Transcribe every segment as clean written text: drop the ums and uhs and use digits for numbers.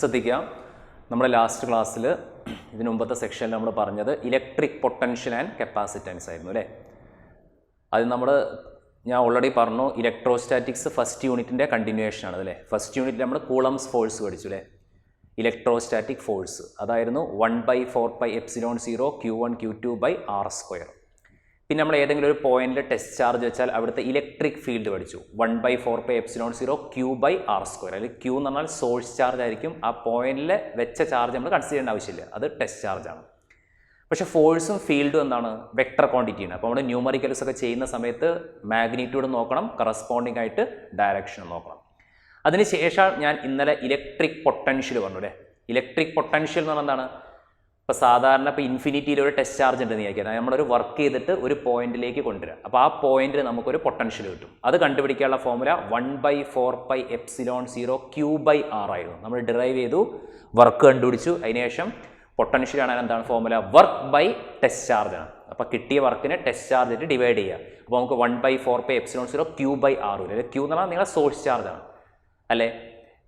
ശ്രദ്ധിക്കുക, നമ്മുടെ ലാസ്റ്റ് ക്ലാസ്സിൽ ഇതിന് മുമ്പത്തെ സെക്ഷനിൽ നമ്മൾ പറഞ്ഞത് ഇലക്ട്രിക് പൊട്ടൻഷ്യൽ ആൻഡ് കപ്പാസിറ്റൻസ് ആയിരുന്നു അല്ലേ. അത് ഞാൻ ഓൾറെഡി പറഞ്ഞു, ഇലക്ട്രോസ്റ്റാറ്റിക്സ് ഫസ്റ്റ് യൂണിറ്റിൻ്റെ കണ്ടിന്യൂവേഷൻ ആണ് അല്ലേ. ഫസ്റ്റ് യൂണിറ്റിൽ നമ്മൾ കൂളംസ് ഫോഴ്സ് പഠിച്ചു അല്ലേ. ഇലക്ട്രോസ്റ്റാറ്റിക് ഫോഴ്സ് അതായിരുന്നു 1/4πε0 Q1 Q2/r². പിന്നെ നമ്മൾ ഏതെങ്കിലും ഒരു പോയിന്റിൽ ടെസ്റ്റ് ചാർജ് വെച്ചാൽ അവിടുത്തെ ഇലക്ട്രിക് ഫീൽഡ് പഠിച്ചു 1/4πε0 Q/r². അല്ലെങ്കിൽ Q എന്ന് പറഞ്ഞാൽ സോഴ്സ് ചാർജ് ആയിരിക്കും. ആ പോയിന്റിൽ വെച്ച ചാർജ് നമ്മൾ കൺസിഡർ ചെയ്യേണ്ട ആവശ്യമില്ല, അത് ടെസ്റ്റ് ചാർജാണ്. പക്ഷേ ഫോഴ്സും ഫീൽഡും എന്താണ്? വെക്ടർ ക്വാണ്ടിറ്റിയാണ്. അപ്പോൾ നമ്മൾ ന്യൂമറിക്കൽസ് ഒക്കെ ചെയ്യുന്ന സമയത്ത് മാഗ്നിറ്റ്യൂഡ് നോക്കണം, കറസ്പോണ്ടിങ് ആയിട്ട് ഡയറക്ഷൻ നോക്കണം. അതിനുശേഷം ഞാൻ ഇന്നലെ ഇലക്ട്രിക് പൊട്ടൻഷ്യൽ പറഞ്ഞു അല്ലേ. ഇലക്ട്രിക് പൊട്ടൻഷ്യൽ എന്ന് പറഞ്ഞാൽ എന്താണ്? ഇപ്പോൾ സാധാരണ ഇപ്പോൾ ഇൻഫിനിറ്റിയിൽ ഒരു ടെസ്റ്റ് ചാർജ് ഉണ്ടെന്ന് വിചാരിക്കുക, നമ്മളൊരു വർക്ക് ചെയ്തിട്ട് ഒരു പോയിന്റിലേക്ക് കൊണ്ടുവരിക. അപ്പോൾ ആ പോയിന്റിൽ നമുക്കൊരു പൊട്ടൻഷ്യൽ കിട്ടും. അത് കണ്ടുപിടിക്കാനുള്ള ഫോർമുല 1/4πε0 Q/r ആയിരുന്നു. നമ്മൾ ഡിറൈവ് ചെയ്തു, വർക്ക് കണ്ടുപിടിച്ചു. അതിനുശേഷം പൊട്ടൻഷ്യൽ ആണ് എന്താണ് formula? Work by test charge ആണ്. അപ്പോൾ കിട്ടിയ വർക്കിനെ ടെസ്റ്റ് ചാർജ് ആയിട്ട് ഡിവൈഡ് ചെയ്യുക. അപ്പോൾ നമുക്ക് 1/4πε0 Q/r വരും. അല്ലെങ്കിൽ Q എന്ന് പറഞ്ഞാൽ നിങ്ങളുടെ സോഴ്സ് ചാർജ് ആണ് അല്ലേ.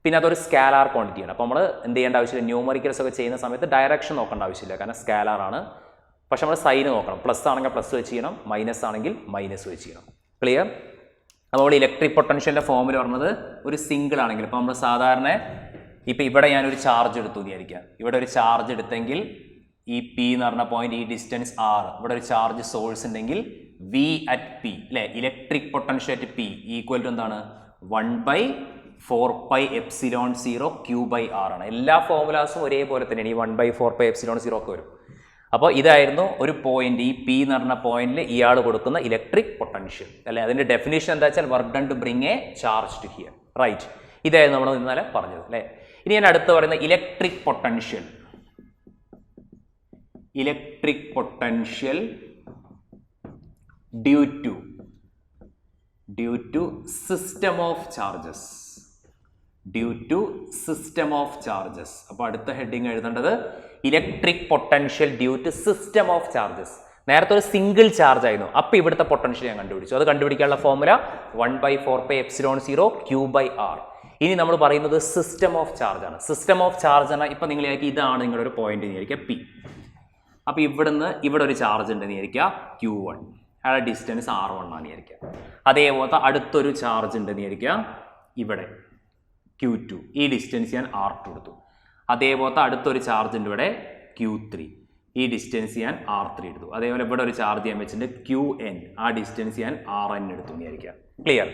പിന്നെ അതൊരു സ്കാലാർ ക്വാണ്ടിറ്റിയാണ്. അപ്പോൾ നമ്മൾ എന്ത് ചെയ്യേണ്ട ആവശ്യമില്ല, ന്യൂമറിക്കൽസ് ഒക്കെ ചെയ്യുന്ന സമയത്ത് ഡയറക്ഷൻ നോക്കേണ്ട ആവശ്യമില്ല, കാരണം സ്കാലാർ ആണ്. പക്ഷെ നമ്മൾ സൈന് നോക്കണം. പ്ലസ് ആണെങ്കിൽ പ്ലസ് വെച്ച് ചെയ്യണം, മൈനസ് ആണെങ്കിൽ മൈനസ് വെച്ച് ചെയ്യണം. ക്ലിയർ? അപ്പോൾ നമ്മൾ ഇലക്ട്രിക് പൊട്ടൻഷ്യലിൻ്റെ ഫോമിൽ പറഞ്ഞത് ഒരു സിംഗിൾ ആണെങ്കിൽ, ഇപ്പോൾ നമ്മൾ സാധാരണ ഇപ്പോൾ ഇവിടെ ഞാനൊരു ചാർജ് എടുത്തു വിചാരിക്കുക. ഇവിടെ ഒരു ചാർജ് എടുത്തെങ്കിൽ ഈ പി എന്ന് പറഞ്ഞ പോയിന്റ്, ഈ ഡിസ്റ്റൻസ് ആർ, ഇവിടെ ഒരു ചാർജ് സോഴ്സ് ഉണ്ടെങ്കിൽ വി അറ്റ് പി അല്ലേ. Electric potential at P equal to എന്താണ്? 1/4πε0 Q/r ആണ്. എല്ലാ ഫോർമുലാസും ഒരേപോലെ തന്നെയാണ്. ഈ 1/4πε0 ഒക്കെ വരും. അപ്പോൾ ഇതായിരുന്നു ഒരു പോയിന്റ്, ഈ പി എന്ന് പറഞ്ഞ പോയിന്റിൽ ഇയാൾ കൊടുക്കുന്ന ഇലക്ട്രിക് പൊട്ടൻഷ്യൽ അല്ലെ. അതിൻ്റെ ഡെഫിനേഷൻ എന്താ വെച്ചാൽ work done to bring a charge to here, right. ഇതായിരുന്നു നമ്മൾ ഇന്നലെ പറഞ്ഞത് അല്ലേ. ഇനി ഞാൻ അടുത്ത് പറയുന്ന electric potential. Electric potential due to system of charges. Due to system of charges. അപ്പോൾ അടുത്ത ഹെഡിങ് എഴുതേണ്ടത് electric potential due to system of charges. നേരത്തെ ഒരു സിംഗിൾ ചാർജ് ആയിരുന്നു, അപ്പോൾ ഇവിടുത്തെ പൊട്ടൻഷ്യൽ ഞാൻ കണ്ടുപിടിച്ചു. അത് കണ്ടുപിടിക്കാനുള്ള ഫോർമുല 1/4πε0 Q/r. ഇനി നമ്മൾ പറയുന്നത് സിസ്റ്റം ഓഫ് ചാർജ് ആണ്. സിസ്റ്റം ഓഫ് ചാർജ് ആണ്. ഇപ്പം നിങ്ങൾ വിചാരിക്കുക ഇതാണ് നിങ്ങളുടെ ഒരു പോയിന്റ് എന്ന് വിചാരിക്കുക പി. അപ്പോൾ ഇവിടുന്ന് ഇവിടെ ഒരു ചാർജ് ഉണ്ടെന്ന് വിചാരിക്കുക Q1, അയാളുടെ ഡിസ്റ്റൻസ് R1 ആണ് വിചാരിക്കുക. അതേപോലത്തെ അടുത്തൊരു ചാർജ് ഉണ്ടെന്ന് വിചാരിക്കുക ഇവിടെ Q2, ഈ ഡിസ്റ്റൻസ് ഞാൻ R2 എടുത്തു. അതേപോലത്തെ അടുത്തൊരു ചാർജ് ഉണ്ട് ഇവിടെ Q3, ഈ ഡിസ്റ്റൻസ് ഞാൻ R3 എടുത്തു. അതേപോലെ ഇവിടെ ഒരു ചാർജ് ചെയ്യാൻ വെച്ചിട്ടുണ്ട് QN, ആ ഡിസ്റ്റൻസ് ഞാൻ RN എടുത്തു എന്ന് വിചാരിക്കുക. ക്ലിയർ?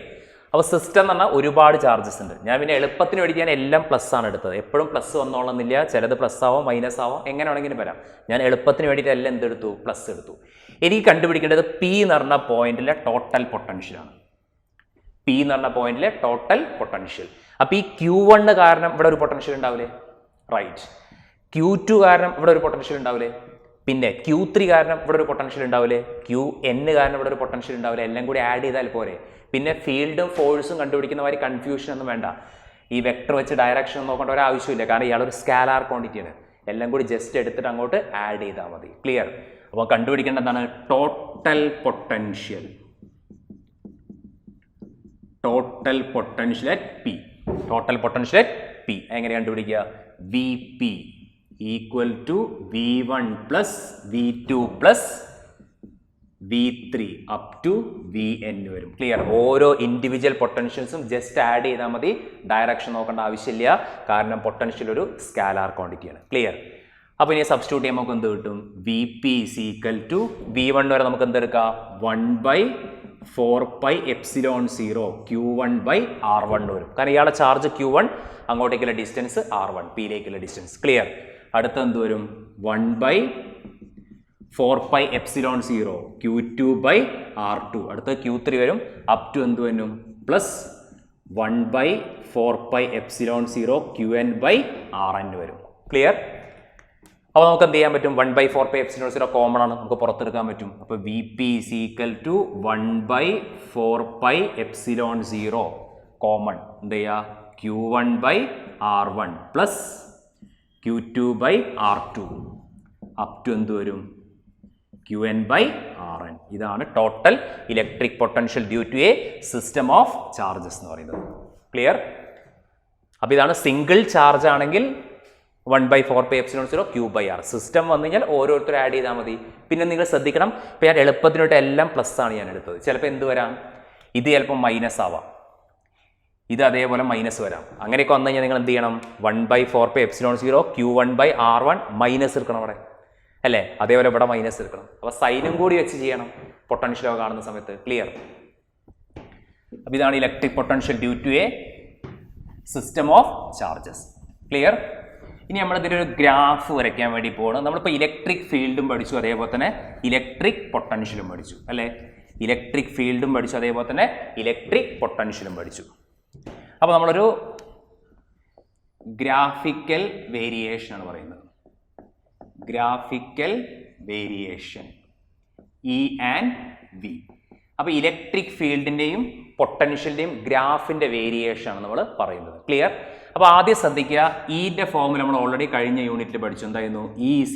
അപ്പോൾ സിസ്റ്റം എന്ന് പറഞ്ഞാൽ ഒരുപാട് ചാർജസ് ഉണ്ട്. ഞാൻ പിന്നെ എളുപ്പത്തിന് വേണ്ടി ഞാൻ എല്ലാം പ്ലസ് ആണ് എടുത്തത്. എപ്പോഴും പ്ലസ് വന്നോളന്നില്ല, ചിലത് പ്ലസ് ആവാം, മൈനസ് ആവാം, എങ്ങനെ വേണമെങ്കിലും വരാം. ഞാൻ എളുപ്പത്തിന് വേണ്ടിയിട്ട് എല്ലാം എന്തെടുത്തു? പ്ലസ് എടുത്തു. എനിക്ക് കണ്ടുപിടിക്കേണ്ടത് പി എന്ന് പറഞ്ഞ പോയിന്റിലെ ടോട്ടൽ പൊട്ടൻഷ്യലാണ്. പി എന്ന് പറഞ്ഞ പോയിന്റിലെ ടോട്ടൽ പൊട്ടൻഷ്യൽ. അപ്പോൾ ഈ Q1 കാരണം ഇവിടെ ഒരു പൊട്ടൻഷ്യൽ ഉണ്ടാവില്ലേ, റൈറ്റ്. Q2 കാരണം ഇവിടെ ഒരു പൊട്ടൻഷ്യൽ ഉണ്ടാവില്ലേ, പിന്നെ Q3 കാരണം ഇവിടെ ഒരു പൊട്ടൻഷ്യൽ ഉണ്ടാവില്ലേ, QN കാരണം ഇവിടെ ഒരു പൊട്ടൻഷ്യൽ ഉണ്ടാവില്ലേ. എല്ലാം കൂടി ആഡ് ചെയ്താൽ പോരെ. പിന്നെ ഫീൽഡും ഫോഴ്സും കണ്ടുപിടിക്കുന്ന മാതിരി കൺഫ്യൂഷൻ ഒന്നും വേണ്ട. ഈ വെക്ടർ വെച്ച് ഡയറക്ഷൻ നോക്കേണ്ട ഒരു ആവശ്യമില്ല, കാരണം ഇയാളൊരു സ്കാലാർ ക്വാണ്ടിറ്റിയാണ്. എല്ലാം കൂടി ജസ്റ്റ് എടുത്തിട്ട് അങ്ങോട്ട് ആഡ് ചെയ്താൽ മതി. ക്ലിയർ? അപ്പോൾ കണ്ടുപിടിക്കേണ്ട എന്താണ്? Total potential. Total potential at P. Total potential at P എങ്ങനെ കണ്ടുപിടിക്കുക? V P equal to V1 plus V2 plus V3 up to Vn വരും. ക്ലിയർ? ഓരോ ഇൻഡിവിജ്വൽ പൊട്ടൻഷ്യൽസും ജസ്റ്റ് ആഡ് ചെയ്താൽ മതി, ഡയറക്ഷൻ നോക്കേണ്ട ആവശ്യമില്ല, കാരണം പൊട്ടൻഷ്യൽ ഒരു സ്കാലാർ ക്വാണ്ടിറ്റിയാണ്. ക്ലിയർ? അപ്പോൾ ഇനി സബ്സ്റ്റിറ്റ്യൂട്ട് ചെയ്യുമ്പോൾ നമുക്ക് എന്ത് കിട്ടും? V P is equal to V1 വരെ നമുക്ക് എന്തെടുക്കാം? 1/4πε0 Q1/r1 വരും, കാരണം ഇയാളുടെ ചാർജ് Q1, അങ്ങോട്ടേക്കുള്ള ഡിസ്റ്റൻസ് R1, പിയിലേക്കുള്ള ഡിസ്റ്റൻസ്. ക്ലിയർ? അടുത്ത എന്ത് വരും? 1/4πε0 Q2/r2. അടുത്ത Q3 വരും, അപ് ടു എന്ത് വരും? പ്ലസ് 1/4πε0 QN/rn വരും. ക്ലിയർ? അപ്പോൾ നമുക്ക് എന്ത് ചെയ്യാൻ പറ്റും? 1/4πε0 കോമൺ ആണ്, നമുക്ക് പുറത്തെടുക്കാൻ പറ്റും. അപ്പോൾ V P is equal to 1/4πε0 common എന്ത് ചെയ്യുക? Q1/r1 plus Q2/r2 up to എന്ത് വരും? QN/rn. ഇതാണ് total electric potential due to a system of charges എന്ന് പറയുന്നത്. ക്ലിയർ? അപ്പോൾ ഇതാണ് സിംഗിൾ ചാർജ് ആണെങ്കിൽ 1/4πε0 Q/R. സിസ്റ്റം വന്നു കഴിഞ്ഞാൽ ഓരോരുത്തരും ആഡ് ചെയ്താൽ മതി. പിന്നെ നിങ്ങൾ ശ്രദ്ധിക്കണം, ഇപ്പം ഞാൻ എളുപ്പത്തിനോട്ട് എല്ലാം പ്ലസ് ആണ് ഞാൻ എടുത്തത്. ചിലപ്പോൾ എന്ത് വരാം, ഇത് ചിലപ്പോൾ മൈനസ് ആവാം, ഇത് അതേപോലെ മൈനസ് വരാം. അങ്ങനെയൊക്കെ വന്നു കഴിഞ്ഞാൽ നിങ്ങൾ എന്ത് ചെയ്യണം, 1/4πε0 Q1/R1 മൈനസ് എടുക്കണം അവിടെ, അല്ലേ? അതേപോലെ ഇവിടെ മൈനസ് എടുക്കണം. അപ്പോൾ സൈനും കൂടി വെച്ച് ചെയ്യണം പൊട്ടൻഷ്യലോ കാണുന്ന സമയത്ത്. ക്ലിയർ? അപ്പോൾ ഇതാണ് electric potential due to a system of charges. Clear? ഇനി നമ്മളിതിലൊരു ഗ്രാഫ് വരയ്ക്കാൻ വേണ്ടി പോകണം. നമ്മളിപ്പോൾ ഇലക്ട്രിക് ഫീൽഡും പഠിച്ചു, അതേപോലെ തന്നെ ഇലക്ട്രിക് പൊട്ടൻഷ്യലും പഠിച്ചു, അല്ലേ? ഇലക്ട്രിക് ഫീൽഡും പഠിച്ചു, അതേപോലെ തന്നെ ഇലക്ട്രിക് പൊട്ടൻഷ്യലും പഠിച്ചു. അപ്പോൾ നമ്മളൊരു ഗ്രാഫിക്കൽ വേരിയേഷൻ ആണ് പറയുന്നത്. Graphical variation E and we. അപ്പോൾ ഇലക്ട്രിക് ഫീൽഡിൻ്റെയും പൊട്ടൻഷ്യലിൻ്റെയും ഗ്രാഫിൻ്റെ വേരിയേഷൻ ആണ് നമ്മൾ പറയുന്നത്. ക്ലിയർ? അപ്പോൾ ആദ്യം ശ്രദ്ധിക്കുക, ഇൻ്റെ ഫോമിൽ നമ്മൾ ഓൾറെഡി കഴിഞ്ഞ യൂണിറ്റിൽ പഠിച്ചു. എന്തായിരുന്നു? E =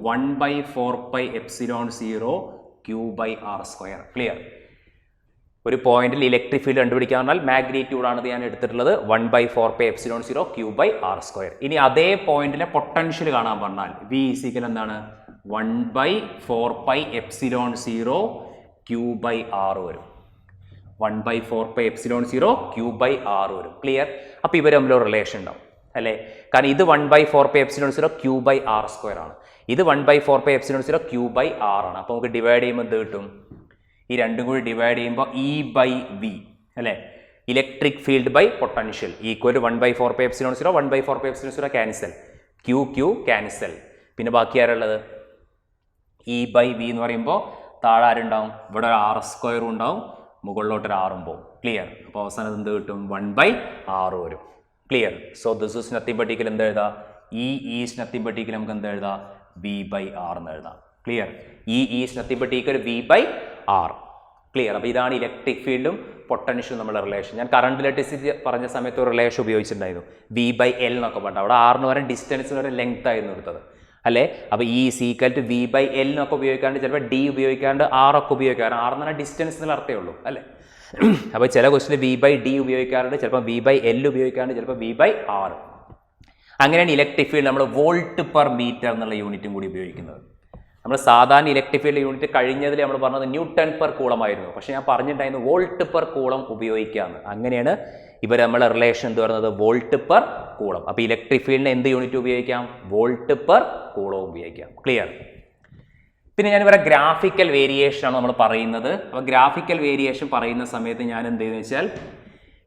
1/4πε0 Q/R². ക്ലിയർ? ഒരു പോയിന്റിൽ ഇലക്ട്രിക് ഫീൽഡ് കണ്ടുപിടിക്കാൻ പറഞ്ഞാൽ മാഗ്നിറ്റ്യൂഡാണ് ഞാൻ എടുത്തിട്ടുള്ളത്, 1/4πε0 Q/R². ഇനി അതേ പോയിന്റിലെ പൊട്ടൻഷ്യൽ കാണാൻ പറഞ്ഞാൽ V = എന്താണ്? 1/4πε0 Q/R വരും. 1/4πε0 Q/R വരും. ക്ലിയർ? അപ്പോൾ ഇവർ തമ്മിൽ റിലേഷൻ ഉണ്ടാവും, അല്ലേ? കാരണം ഇത് 1/4πε0 Q/R² ആണ്, ഇത് 1/4πε0 Q/R ആണ്. അപ്പോൾ നമുക്ക് ഡിവൈഡ് ചെയ്യുമ്പോൾ എന്ത് കിട്ടും? ഈ രണ്ടും കൂടി ഡിവൈഡ് ചെയ്യുമ്പോൾ E/V, അല്ലേ? Electric field by potential equal 1/4πε0 1/4πε0 cancel, Q cancel. പിന്നെ ബാക്കി ആരുള്ളത്? E/V എന്ന് പറയുമ്പോൾ താഴെ ആരുണ്ടാവും? ഇവിടെ ഒരു R² ഉണ്ടാവും, മുകളിലോട്ടൊരു ആറും പോകും. ക്ലിയർ? അപ്പോൾ അവസാനം എന്ത് കിട്ടും? 1/R വരും. Clear? So this is nothing but equal എന്ത് എഴുതാം? E is nothing but equal നമുക്ക് എന്ത് എഴുതാം? V/R എന്ന് എഴുതാം. Clear? E is nothing but equal V/R. Clear? അപ്പോൾ ഇതാണ് ഇലക്ട്രിക് ഫീൽഡും പൊട്ടൻഷ്യലും നമ്മുടെ റിലേഷൻ. ഞാൻ കറണ്ട് ഇലക്ട്രിസിറ്റി പറഞ്ഞ സമയത്ത് ഒരു റിലേഷൻ ഉപയോഗിച്ചിട്ടുണ്ടായിരുന്നു, V/L എന്നൊക്കെ പറഞ്ഞു. അവിടെ ആറിന് വരെ ഡിസ്റ്റൻസിന് വരെ ലെങ്ത് ആയിരുന്നു എടുത്തത്, അല്ലേ? അപ്പോൾ E = V/L എന്നൊക്കെ ഉപയോഗിക്കാണ്ട്, ചിലപ്പോൾ D ഉപയോഗിക്കാണ്ട് R ഒക്കെ ഉപയോഗിക്കാറ്. R എന്ന് പറഞ്ഞാൽ ഡിസ്റ്റൻസ് എന്നുള്ള അർത്ഥമേ ഉള്ളൂ, അല്ലേ? അപ്പോൾ ചില ക്വസ്റ്റിന് V/D ഉപയോഗിക്കാറുണ്ട്, ചിലപ്പോൾ V/L ഉപയോഗിക്കാറുണ്ട്, ചിലപ്പോൾ V/R. അങ്ങനെയാണ് ഇലക്ട്രിക് ഫീൽഡ് നമ്മൾ വോൾട്ട് പെർ മീറ്റർ എന്നുള്ള യൂണിറ്റും കൂടി ഉപയോഗിക്കുന്നത്. നമ്മൾ സാധാരണ ഇലക്ട്രിക് ഫീൽഡ് യൂണിറ്റ് കഴിഞ്ഞതിൽ നമ്മൾ പറഞ്ഞത് ന്യൂട്ടൺ പെർ കൂളം ആയിരുന്നു, പക്ഷേ ഞാൻ പറഞ്ഞിട്ടുണ്ടായിരുന്നു വോൾട്ട് പെർ കൂളം ഉപയോഗിക്കാമെന്ന്. അങ്ങനെയാണ് ഇവർ നമ്മളെ റിലേഷൻ എന്ന് പറയുന്നത് വോൾട്ട് പെർ കൂളം. അപ്പോൾ ഇലക്ട്രിക് ഫീൽഡിന് എന്ത് യൂണിറ്റ് ഉപയോഗിക്കാം? വോൾട്ട് പെർ കൂളം ഉപയോഗിക്കാം. ക്ലിയർ? പിന്നെ ഞാൻ ഇവിടെ ഗ്രാഫിക്കൽ വേരിയേഷൻ ആണ് നമ്മൾ പറയുന്നത്. അപ്പോൾ ഗ്രാഫിക്കൽ വേരിയേഷൻ പറയുന്ന സമയത്ത് ഞാൻ എന്ത് ചെയ്യുന്നത് വെച്ചാൽ,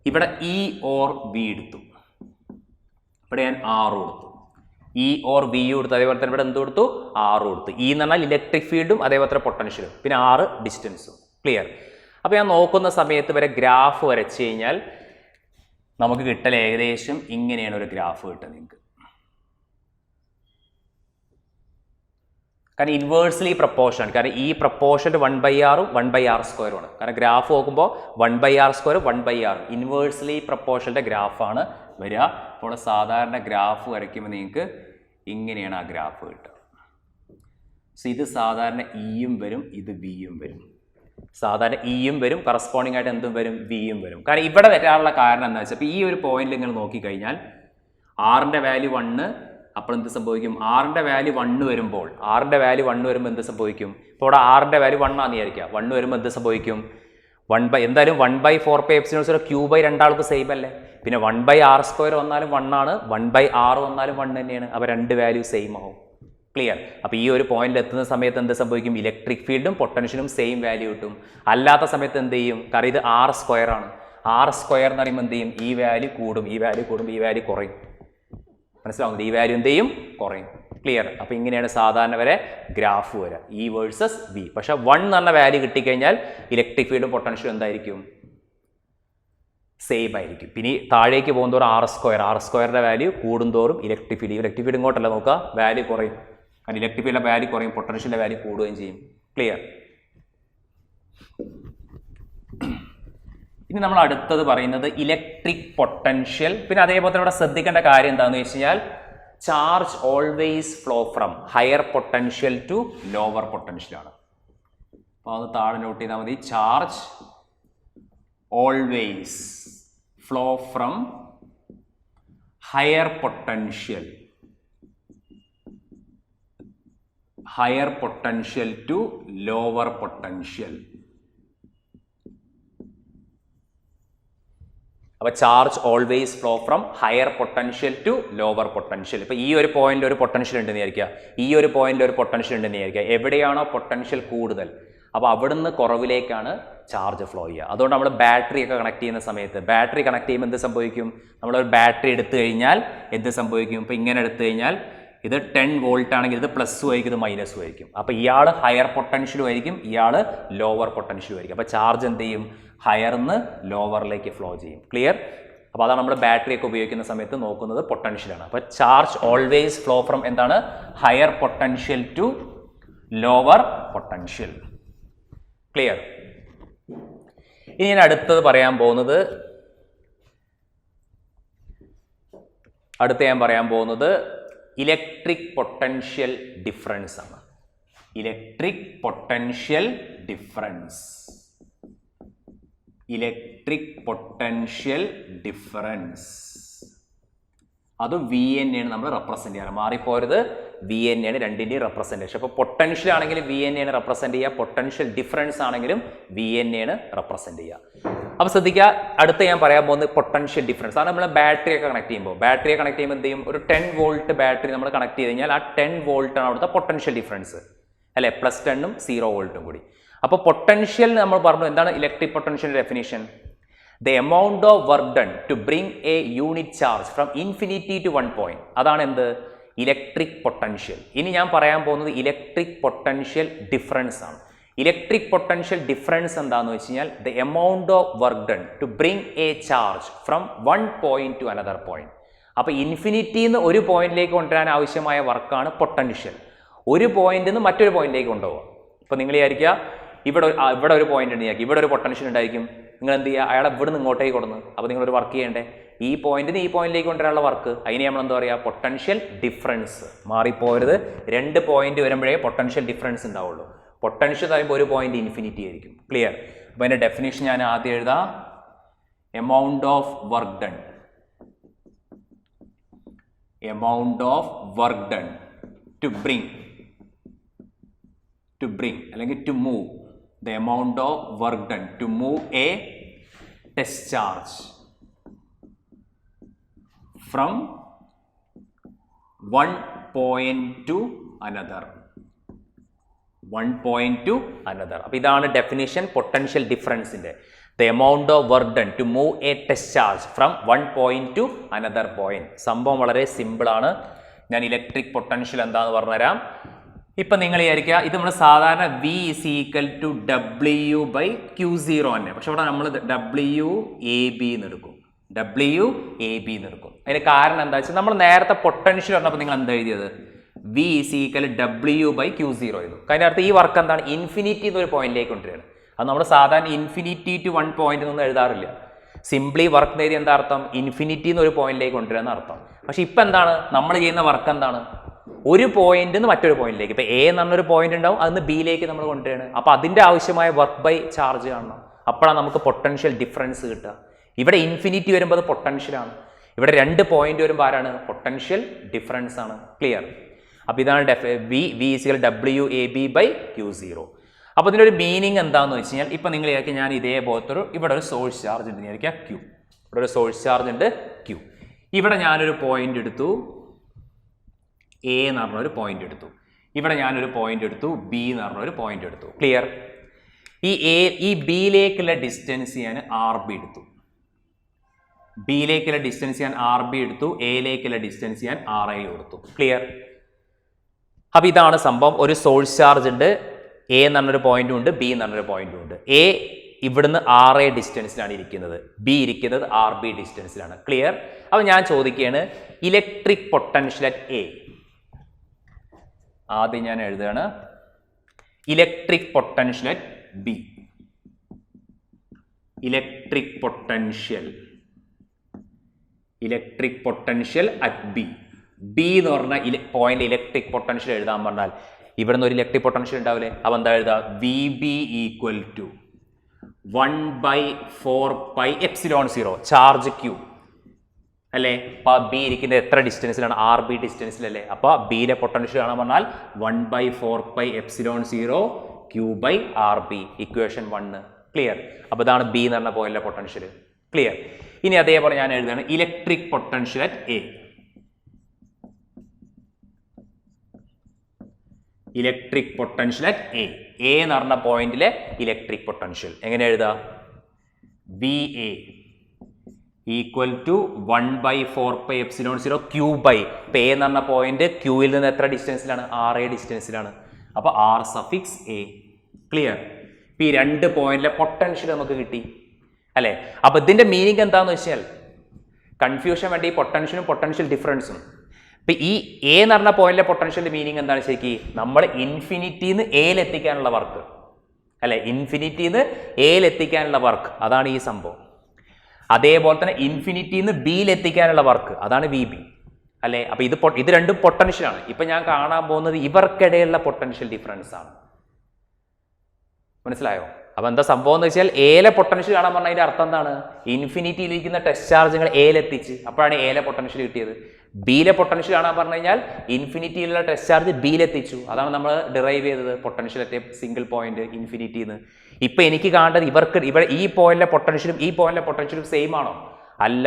ഇവിടെ E or V എടുത്തു, ഇവിടെ ഞാൻ R കൊടുത്തു, E or V കൊടുത്തു, അതേപോലെ തന്നെ ഇവിടെ എന്ത് കൊടുത്തു? R കൊടുത്തു. E എന്ന് പറഞ്ഞാൽ ഇലക്ട്രിക് ഫീൽഡും അതേപോലെ തന്നെ പൊട്ടൻഷ്യലും, പിന്നെ R ഡിസ്റ്റൻസും. ക്ലിയർ? അപ്പോൾ ഞാൻ നോക്കുന്ന സമയത്ത് വരെ ഗ്രാഫ് വരച്ച് കഴിഞ്ഞാൽ നമുക്ക് കിട്ടൽ ഏകദേശം ഇങ്ങനെയാണ് ഒരു ഗ്രാഫ് കിട്ടുക നിങ്ങൾക്ക്. കാരണം ഇൻവേഴ്സ്ലി പ്രപ്പോർഷൻ, കാരണം ഈ പ്രപ്പോർഷൻ 1/R 1/R² ആണ്. കാരണം ഗ്രാഫ് നോക്കുമ്പോൾ 1/R² 1/R ഇൻവേഴ്സ്ലി പ്രപ്പോർഷൻ്റെ ഗ്രാഫാണ് വരിക. അപ്പോൾ സാധാരണ ഗ്രാഫ് വരയ്ക്കുമ്പോൾ നിങ്ങൾക്ക് ഇങ്ങനെയാണ് ആ ഗ്രാഫ് കിട്ടുക. സോ ഇത് സാധാരണ ഇയും വരും, ഇത് വിയും വരും. സാധാരണ ഇയും വരും, കറസ്പോണ്ടിങ് ആയിട്ട് എന്തും വരും? വിയും വരും. കാരണം ഇവിടെ വരാനുള്ള കാരണം എന്താ വെച്ചാൽ, ഇപ്പോൾ ഈ ഒരു പോയിന്റിൽ നിങ്ങൾ നോക്കിക്കഴിഞ്ഞാൽ ആറിൻ്റെ വാല്യൂ 1, അപ്പോൾ എന്ത് സംഭവിക്കും? ആറിൻ്റെ വാല്യൂ 1 വരുമ്പോൾ എന്ത് സംഭവിക്കും? ഇപ്പോൾ ഇവിടെ ആറിൻ്റെ വാല്യൂ 1 ആണെന്ന് വിചാരിക്കുക. 1 വരുമ്പോൾ എന്ത് സംഭവിക്കും? എന്തായാലും 1/4πε0 Q/ രണ്ടാൾക്ക് സെയിം അല്ലേ? പിന്നെ 1/R² വന്നാലും 1 ആണ്, 1/R വന്നാലും 1 തന്നെയാണ്. അപ്പോൾ രണ്ട് വാല്യൂ സെയിം ആവും. ക്ലിയർ? അപ്പോൾ ഈ ഒരു പോയിന്റിൽ എത്തുന്ന സമയത്ത് എന്ത് സംഭവിക്കും? ഇലക്ട്രിക് ഫീൽഡും പൊട്ടൻഷ്യലും സെയിം വാല്യൂ കിട്ടും. അല്ലാത്ത സമയത്ത് എന്ത് ചെയ്യും? കാരണം ഇത് R² ആണ്. R² എന്ന് പറയുമ്പോൾ എന്ത് ചെയ്യും? ഈ വാല്യൂ കൂടും, ഈ വാല്യൂ കുറയും. മനസ്സിലാവുന്നത്? ഈ വാല്യൂ എന്ത് ചെയ്യും? കുറയും. ക്ലിയർ? അപ്പോൾ ഇങ്ങനെയാണ് സാധാരണ വരെ ഗ്രാഫ് വരിക, E വേഴ്സസ് V. പക്ഷേ 1 എന്ന് പറഞ്ഞ വാല്യൂ കിട്ടിക്കഴിഞ്ഞാൽ ഇലക്ട്രിക് ഫീൽഡും പൊട്ടൻഷ്യലും എന്തായിരിക്കും? സെയിം ആയിരിക്കും. പിന്നെ താഴേക്ക് പോകുന്നതോറും R²ൻ്റെ വാല്യൂ കൂടുന്തോറും ഇലക്ട്രിക് ഫീൽഡ് ഇങ്ങോട്ടല്ല നോക്കുക, വാല്യൂ കുറയും. കാരണം ഇലക്ട്രിക് ഫീൽഡിൻ്റെ വാല്യൂ കുറയും, പൊട്ടൻഷ്യലിൻ്റെ വാല്യൂ കൂടുകയും ചെയ്യും. ക്ലിയർ? ഇനി നമ്മൾ അടുത്തത് പറയുന്നത് ഇലക്ട്രിക് പൊട്ടൻഷ്യൽ. പിന്നെ അതേപോലെ തന്നെ ഇവിടെ ശ്രദ്ധിക്കേണ്ട കാര്യം എന്താണെന്ന് വെച്ച് കഴിഞ്ഞാൽ, charge always flow from higher potential to lower potential ആണ്. അപ്പോൾ അത് താഴെ നോട്ട് ചെയ്താൽ മതി. Charge always flow from higher potential higher potential to lower potential. അപ്പോൾ charge always flow from higher potential to lower potential. ഇപ്പോൾ ഈ ഒരു പോയിന്റിൽ ഒരു പൊട്ടൻഷ്യൽ ഉണ്ടെന്ന് വിചാരിക്കുക, ഈ ഒരു പോയിന്റിൽ ഒരു പൊട്ടൻഷ്യൽ ഉണ്ടെന്ന് വിചാരിക്കുക. എവിടെയാണോ പൊട്ടൻഷ്യൽ കൂടുതൽ അപ്പോൾ അവിടുന്ന് കുറവിലേക്കാണ് ചാർജ് ഫ്ലോ ചെയ്യുക. അതുകൊണ്ട് നമ്മൾ ബാറ്ററി ഒക്കെ കണക്ട് ചെയ്യുന്ന സമയത്ത്, ബാറ്ററി കണക്ട് ചെയ്യുമ്പോൾ എന്ത് സംഭവിക്കും? നമ്മളൊരു ബാറ്ററി എടുത്തു കഴിഞ്ഞാൽ എന്ത് സംഭവിക്കും? ഇപ്പോൾ ഇങ്ങനെ എടുത്തു കഴിഞ്ഞാൽ ഇത് 10 വോൾട്ട് ആണെങ്കിൽ ഇത് പ്ലസ്സും ആയിരിക്കും, ഇത് മൈനസും ആയിരിക്കും. അപ്പോൾ ഇയാൾ ഹയർ പൊട്ടൻഷ്യലും ആയിരിക്കും, ഇയാൾ ലോവർ പൊട്ടൻഷ്യലും ആയിരിക്കും. അപ്പോൾ ചാർജ് എന്ത് ചെയ്യും? ഹയർന്ന് ലോവറിലേക്ക് ഫ്ലോ ചെയ്യും. ക്ലിയർ? അപ്പോൾ അതാണ് നമ്മൾ ബാറ്ററി ഒക്കെ ഉപയോഗിക്കുന്ന സമയത്ത് നോക്കുന്നത് പൊട്ടൻഷ്യലാണ്. അപ്പോൾ ചാർജ് ഓൾവേസ് ഫ്ലോ ഫ്രം എന്താണ്? Higher potential to lower potential. Clear? ഇനി ഞാൻ അടുത്തത് പറയാൻ പോകുന്നത് ഇലക്ട്രിക് പൊട്ടൻഷ്യൽ ഡിഫറൻസ് ആണ്. Electric potential difference. Electric potential difference അത് വി എൻ ആണ് നമ്മൾ റെപ്രസെന്റ് ചെയ്യാറ്. മാറിപ്പോരുത്, വി എൻ ആണ് രണ്ടിൻ്റെയും റെപ്രസെൻറ്റേഷൻ. അപ്പോൾ പൊട്ടൻഷ്യൽ ആണെങ്കിലും വി എൻ ആണ് റെപ്രസെന്റ് ചെയ്യുക, പൊട്ടൻഷ്യൽ ഡിഫറൻസ് ആണെങ്കിലും വി എൻ ആണ് റെപ്രസെന്റ് ചെയ്യുക. അപ്പോൾ ശ്രദ്ധിക്കുക, അടുത്ത് ഞാൻ പറയാൻ പോകുന്നത് പൊട്ടൻഷ്യൽ ഡിഫറൻസ് ആണ്. നമ്മൾ ബാറ്ററി ഒക്കെ കണക്ട് ചെയ്യുമ്പോൾ എന്ത് ചെയ്യും? ഒരു 10 വോൾട്ട് ബാറ്ററി നമ്മൾ കണക്ട് ചെയ്ത് കഴിഞ്ഞാൽ ആ 10 വോൾട്ടാണ് അവിടുത്തെ പൊട്ടൻഷ്യൽ ഡിഫറൻസ് അല്ലേ? +10ഉം 0 വോൾട്ടും കൂടി. അപ്പോൾ പൊട്ടൻഷ്യൽ നമ്മൾ പറഞ്ഞു എന്താണ് electric potential definition? The amount of work done to bring a unit charge from infinity to 1 point. അതാണ് എന്ത്? Electric potential. ഇനി ഞാൻ പറയാൻ പോകുന്നത് ഇലക്ട്രിക് പൊട്ടൻഷ്യൽ ഡിഫറൻസ് ആണ്. ഇലക്ട്രിക് പൊട്ടൻഷ്യൽ ഡിഫറൻസ് എന്താണെന്ന് വെച്ച് കഴിഞ്ഞാൽ the amount of work done to bring a charge from 1 point to another point. അപ്പോൾ ഇൻഫിനിറ്റിയിൽ നിന്ന് ഒരു പോയിന്റിലേക്ക് കൊണ്ടുവരാൻ ആവശ്യമായ വർക്കാണ് പൊട്ടൻഷ്യൽ. ഒരു പോയിന്റിൽ നിന്ന് മറ്റൊരു പോയിന്റിലേക്ക് കൊണ്ടുപോകുക. ഇപ്പോൾ നിങ്ങൾ വിചാരിക്കുക ഇവിടെ ഒരു പോയിന്റ് ഉണ്ട്, ഇവിടെ ഒരു പൊട്ടൻഷ്യൽ ഉണ്ടായിരിക്കും. നിങ്ങൾ എന്ത് ചെയ്യുക? അയാളെ ഇവിടെ നിന്ന് ഇങ്ങോട്ടേക്ക് കൊടുന്ന്. അപ്പോൾ നിങ്ങളൊരു വർക്ക് ചെയ്യേണ്ടേ? ഈ പോയിന്റിൽ നിന്ന് ഈ പോയിന്റിലേക്ക് കൊണ്ടുവരാനുള്ള വർക്ക്, അതിന് നമ്മൾ എന്താ പറയുക? Potential difference. മാറിപ്പോരുത്, 2 പോയിന്റ് വരുമ്പോഴേ പൊട്ടൻഷ്യൽ ഡിഫറൻസ് ഉണ്ടാവുള്ളൂ. പൊട്ടൻഷ്യൽ പറയുമ്പോൾ ഒരു പോയിന്റ് ഇൻഫിനിറ്റി ആയിരിക്കും. ക്ലിയർ? അപ്പോൾ അതിൻ്റെ ഡെഫിനേഷൻ ഞാൻ ആദ്യം എഴുതാം. Amount of work done. Amount of work done to bring അല്ലെങ്കിൽ to move. The amount of work done to move a test charge from one point to another. അപ്പോൾ ഇതാണ് definition potential ഡിഫറൻസിന്റെ. The amount of work done to move a test charge from one point to another point. സംഭവം വളരെ simple ആണ്. ഞാൻ electric potential എന്താണെന്ന് പറഞ്ഞുതരാം. ഇപ്പം നിങ്ങൾ വിചാരിക്കുക, ഇത് നമ്മൾ സാധാരണ V = W/Q0 തന്നെ. പക്ഷെ ഇവിടെ നമ്മൾ WAB എന്ന് എടുക്കും. അതിന് കാരണം എന്താ വെച്ചാൽ നമ്മൾ നേരത്തെ പൊട്ടൻഷ്യൽ പറഞ്ഞപ്പോൾ നിങ്ങൾ എന്താ എഴുതിയത്? V = W/Q0 എഴുതും. അതിൻ്റെ അർത്ഥം ഈ വർക്ക് എന്താണ്? ഇൻഫിനിറ്റി എന്നൊരു പോയിന്റിലേക്ക് കൊണ്ടുവരികയാണ്. അത് നമ്മൾ സാധാരണ ഇൻഫിനിറ്റി ടു 1 പോയിന്റ് ഒന്നും എഴുതാറില്ല. സിംപ്ലി വർക്ക് എഴുതി എന്താ അർത്ഥം? ഇൻഫിനിറ്റി എന്നൊരു പോയിന്റിലേക്ക് കൊണ്ടുവരിക എന്ന് അർത്ഥം. പക്ഷെ ഇപ്പം എന്താണ് നമ്മൾ ചെയ്യുന്ന വർക്ക്? എന്താണ്? ഒരു പോയിന്റ് നിന്ന് മറ്റൊരു പോയിന്റിലേക്ക്. ഇപ്പോൾ A എന്ന് പറഞ്ഞൊരു പോയിന്റ് ഉണ്ടാവും, അതിന് ബിയിലേക്ക് നമ്മൾ കൊണ്ടുവരികയാണ്. അപ്പോൾ അതിൻ്റെ ആവശ്യമായ വർക്ക് ബൈ ചാർജ് കാണണം. അപ്പോഴാണ് നമുക്ക് പൊട്ടൻഷ്യൽ ഡിഫറൻസ് കിട്ടുക. ഇവിടെ ഇൻഫിനിറ്റി വരുമ്പോൾ അത് പൊട്ടൻഷ്യലാണ്, ഇവിടെ 2 പോയിന്റ് വരുമ്പോൾ ആരാണ്? പൊട്ടൻഷ്യൽ ഡിഫറൻസ് ആണ്. ക്ലിയർ? അപ്പോൾ ഇതാണ് V = WAB/Q0. അപ്പോൾ ഇതിൻ്റെ ഒരു മീനിങ് എന്താണെന്ന് വെച്ച് കഴിഞ്ഞാൽ, ഇപ്പം നിങ്ങൾ വിചാരിക്കുക ഞാൻ ഇതേപോലത്തെ ഇവിടെ ഒരു സോഴ്സ് ചാർജ് ഉണ്ട് വിചാരിക്കുക Q. ഇവിടെ ഒരു സോഴ്സ് ചാർജ് ഉണ്ട് Q. ഇവിടെ ഞാനൊരു പോയിന്റ് എടുത്തു, A എന്ന് പറഞ്ഞൊരു പോയിന്റ് എടുത്തു. ഇവിടെ ഞാനൊരു പോയിന്റ് എടുത്തു, B എന്ന് പറഞ്ഞൊരു പോയിന്റ് എടുത്തു. ക്ലിയർ? ഈ ബിയിലേക്കുള്ള ഡിസ്റ്റൻസ് ഞാൻ RB എടുത്തു. ബിയിലേക്കുള്ള ഡിസ്റ്റൻസ് ഞാൻ RB എടുത്തു, എയിലേക്കുള്ള ഡിസ്റ്റൻസ് ഞാൻ RA കൊടുത്തു. ക്ലിയർ? അപ്പോൾ ഇതാണ് സംഭവം. ഒരു സോഴ്സ് ചാർജ് ഉണ്ട്, A എന്ന് പറഞ്ഞൊരു പോയിന്റും ഉണ്ട്, B എന്ന് പറഞ്ഞൊരു പോയിന്റും ഉണ്ട്. A ഇവിടുന്ന് RA ഡിസ്റ്റൻസിലാണ് ഇരിക്കുന്നത്, B ഇരിക്കുന്നത് RB ഡിസ്റ്റൻസിലാണ്. ക്ലിയർ? അപ്പോൾ ഞാൻ ചോദിക്കുകയാണ് ഇലക്ട്രിക് പൊട്ടൻഷ്യൽ അറ്റ് A. ആദ്യം ഞാൻ എഴുതുകയാണ് electric potential at B. Electric potential at B. B എന്ന് പറഞ്ഞ പോയിന്റ് ഇലക്ട്രിക് പൊട്ടൻഷ്യൽ എഴുതാൻ പറഞ്ഞാൽ ഇവിടെ നിന്ന് ഒരു ഇലക്ട്രിക് പൊട്ടൻഷ്യൽ ഉണ്ടാവില്ലേ? അപ്പോൾ എന്താ എഴുതുക? VB = 1/4πε0 charge Q. അല്ലേ? അപ്പോൾ ബി ഇരിക്കുന്നത് എത്ര ഡിസ്റ്റൻസിലാണ്? R B ഡിസ്റ്റൻസിലല്ലേ? അപ്പോൾ ബിയിലെ പൊട്ടൻഷ്യൽ കാണാൻ പറഞ്ഞാൽ 1/4πε0 Q/RB ഇക്വേഷൻ 1. ക്ലിയർ? അപ്പോൾ ഇതാണ് ബി എന്ന് പറഞ്ഞ പോയിന്റിലെ പൊട്ടൻഷ്യൽ. ക്ലിയർ? ഇനി അതേപോലെ ഞാൻ എഴുതുകയാണ് electric potential at A. Electric potential at A. A എന്ന് പറഞ്ഞ പോയിന്റിലെ ഇലക്ട്രിക് പൊട്ടൻഷ്യൽ എങ്ങനെ എഴുതാം? V A equal to 1/4πε0 Q/. ഇപ്പം എ എന്ന് പറഞ്ഞ പോയിന്റ് ക്യൂവിൽ നിന്ന് എത്ര ഡിസ്റ്റൻസിലാണ്? RA ഡിസ്റ്റൻസിലാണ്. അപ്പോൾ R സഫിക്സ് എ. ക്ലിയർ? ഇപ്പം ഈ രണ്ട് പോയിന്റിലെ പൊട്ടൻഷ്യൽ നമുക്ക് കിട്ടി അല്ലേ? അപ്പോൾ ഇതിന്റെ മീനിങ് എന്താണെന്ന് വെച്ചാൽ കൺഫ്യൂഷൻ വേണ്ടി ഈ പൊട്ടൻഷ്യലും പൊട്ടൻഷ്യൽ ഡിഫറൻസും. ഇപ്പം ഈ എ എന്ന് പറഞ്ഞ പോയിന്റിലെ പൊട്ടൻഷ്യലിന്റെ മീനിങ് എന്താണ് ശരിക്കും? നമ്മൾ ഇൻഫിനിറ്റിന്ന് എയിലെത്തിക്കാനുള്ള വർക്ക് അല്ലെ? ഇൻഫിനിറ്റിന്ന് എയിലെത്തിക്കാനുള്ള വർക്ക്, അതാണ് ഈ സംഭവം. അതേപോലെ തന്നെ ഇൻഫിനിറ്റിന്ന് ബിയിലെത്തിക്കാനുള്ള വർക്ക്, അതാണ് വി ബി അല്ലെ? അപ്പൊ ഇത് രണ്ടും പൊട്ടൻഷ്യലാണ്. ഇപ്പൊ ഞാൻ കാണാൻ പോകുന്നത് ഇവർക്കിടയിലുള്ള പൊട്ടൻഷ്യൽ ഡിഫറൻസ് ആണ്. മനസ്സിലായോ? അപ്പൊ എന്താ സംഭവം എന്ന് വെച്ചാൽ എയിലെ പൊട്ടൻഷ്യൽ കാണാൻ പറഞ്ഞാൽ അതിന്റെ അർത്ഥം എന്താണ്? ഇൻഫിനിറ്റിയിലിരിക്കുന്ന ടെസ്റ്റ് ചാർജുകൾ എയിലെത്തിച്ച്, അപ്പോഴാണ് എയിലെ പൊട്ടൻഷ്യൽ കിട്ടിയത്. ബിയിലെ പൊട്ടൻഷ്യൽ കാണാൻ പറഞ്ഞു കഴിഞ്ഞാൽ ഇൻഫിനിറ്റിയിലുള്ള ടെസ്റ്റ് ചാർജ് ബിയിലെത്തിച്ചു, അതാണ് നമ്മൾ ഡിറൈവ് ചെയ്തത് പൊട്ടൻഷ്യൽ എത്തിയ സിംഗിൾ പോയിന്റ് ഇൻഫിനിറ്റിന്ന്. ഇപ്പൊ എനിക്ക് കാണേണ്ടത് ഇവിടെ ഈ പോയിന്റിലെ പൊട്ടൻഷ്യലും ഈ പോയിന്റിലെ പൊട്ടൻഷ്യലും സെയിം ആണോ? അല്ല.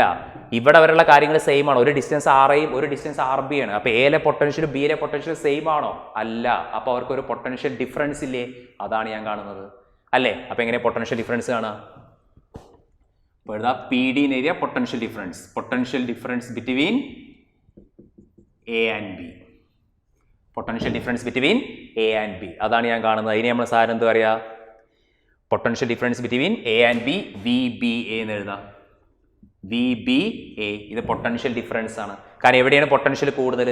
ഇവിടെ വരെയുള്ള കാര്യങ്ങൾ സെയിം ആണ്. ഒരു ഡിസ്റ്റൻസ് RAയും ഒരു ഡിസ്റ്റൻസ് RB ആണ്. അപ്പൊ എയിലെ പൊട്ടൻഷ്യലും ബിയിലെ പൊട്ടൻഷ്യലും സെയിം ആണോ? അല്ല. അപ്പൊ അവർക്ക് ഒരു പൊട്ടൻഷ്യൽ ഡിഫറൻസ് ഇല്ലേ? അതാണ് ഞാൻ കാണുന്നത് അല്ലേ? അപ്പൊ എങ്ങനെ പൊട്ടൻഷ്യൽ ഡിഫറൻസ് കാണാം? PD area potential difference between A and B. Potential difference between A and B, അതാണ് ഞാൻ കാണുന്നത്. അതിന് നമ്മൾ സാധനം എന്താ പറയുക? Potential difference between A and B, VBA എന്ന് എഴുതാം. VBA ഇത് പൊട്ടൻഷ്യൽ ഡിഫറൻസ് ആണ്. കാരണം എവിടെയാണ് പൊട്ടൻഷ്യൽ കൂടുതൽ?